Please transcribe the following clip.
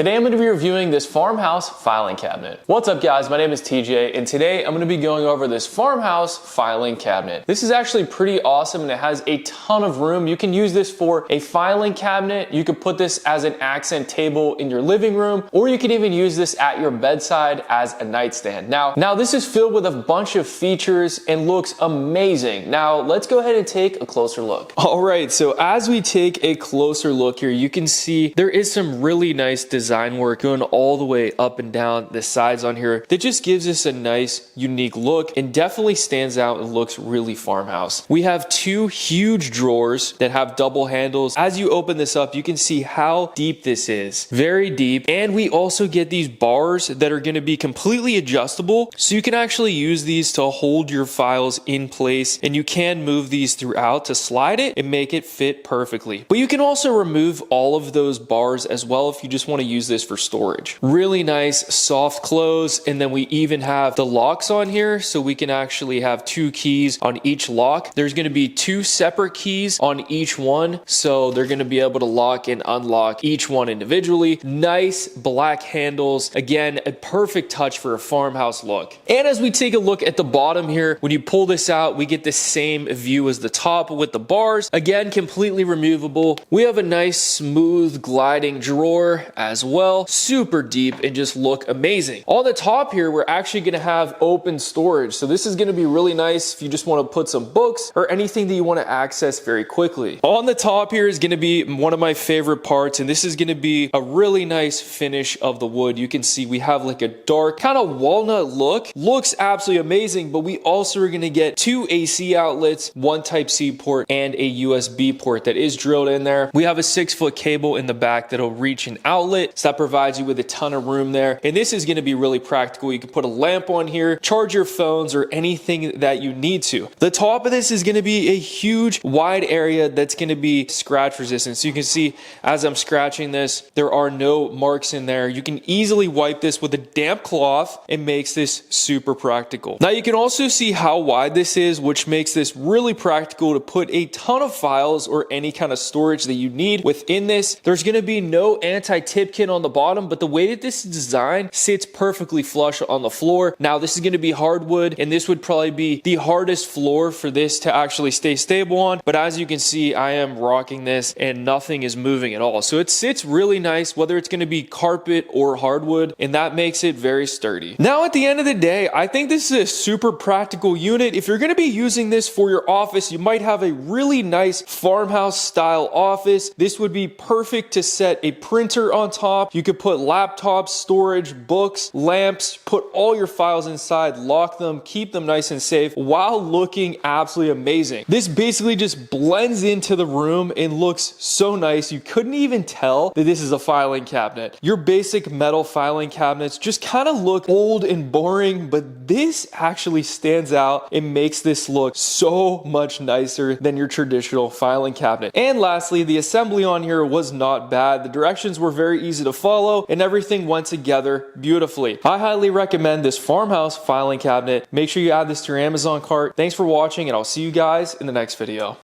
Today I'm going to be reviewing this farmhouse filing cabinet. What's up guys, my name is TJ and today I'm going to be going over this farmhouse filing cabinet. This is actually pretty awesome and it has a ton of room. You can use this for a filing cabinet, you could put this as an accent table in your living room, or you can even use this at your bedside as a nightstand. Now this is filled with a bunch of features and looks amazing. Now let's go ahead and take a closer look. Alright, so as we take a closer look here, you can see there is some really nice design work going all the way up and down the sides on here that just gives us a nice unique look and definitely stands out and looks really farmhouse. We have two huge drawers that have double handles. As you open this up, you can see how deep this is. Very deep. And we also get these bars that are going to be completely adjustable, so you can actually use these to hold your files in place, and you can move these throughout to slide it and make it fit perfectly. But you can also remove all of those bars as well if you just want to use this for storage. Really nice soft close, and then we even have the locks on here, so we can actually have two keys on each lock. There's going to be two separate keys on each one, so they're going to be able to lock and unlock each one individually. Nice black handles, again a perfect touch for a farmhouse look. And as we take a look at the bottom here, when you pull this out, we get the same view as the top with the bars, again completely removable. We have a nice smooth gliding drawer as well, super deep and just look amazing. On the top here, we're actually going to have open storage, so this is going to be really nice if you just want to put some books or anything that you want to access very quickly. On the top here is going to be one of my favorite parts, and this is going to be a really nice finish of the wood. You can see we have like a dark kind of walnut look. Looks absolutely amazing, but we also are going to get two AC outlets, one Type-C port and a USB port that is drilled in there. We have a 6-foot cable in the back that'll reach an outlet, so that provides you with a ton of room there. And this is going to be really practical. You can put a lamp on here, charge your phones or anything that you need to. The top of this is going to be a huge wide area that's going to be scratch resistant. So you can see as I'm scratching this, there are no marks in there. You can easily wipe this with a damp cloth. It makes this super practical. Now you can also see how wide this is, which makes this really practical to put a ton of files or any kind of storage that you need within this. There's going to be no anti-tip kit on the bottom, but the way that this is designed sits perfectly flush on the floor. Now this is going to be hardwood, and this would probably be the hardest floor for this to actually stay stable on, but as you can see, I am rocking this and nothing is moving at all. So it sits really nice, whether it's going to be carpet or hardwood, and that makes it very sturdy. Now at the end of the day, I think this is a super practical unit. If you're going to be using this for your office, you might have a really nice farmhouse style office. This would be perfect to set a printer on top. You could put laptops, storage, books, lamps, put all your files inside, lock them, keep them nice and safe while looking absolutely amazing. This basically just blends into the room and looks so nice. You couldn't even tell that this is a filing cabinet. Your basic metal filing cabinets just kind of look old and boring, but this actually stands out and makes this look so much nicer than your traditional filing cabinet. And lastly, the assembly on here was not bad. The directions were very easy to follow and everything went together beautifully. I highly recommend this farmhouse filing cabinet. Make sure you add this to your Amazon cart. Thanks for watching, and I'll see you guys in the next video.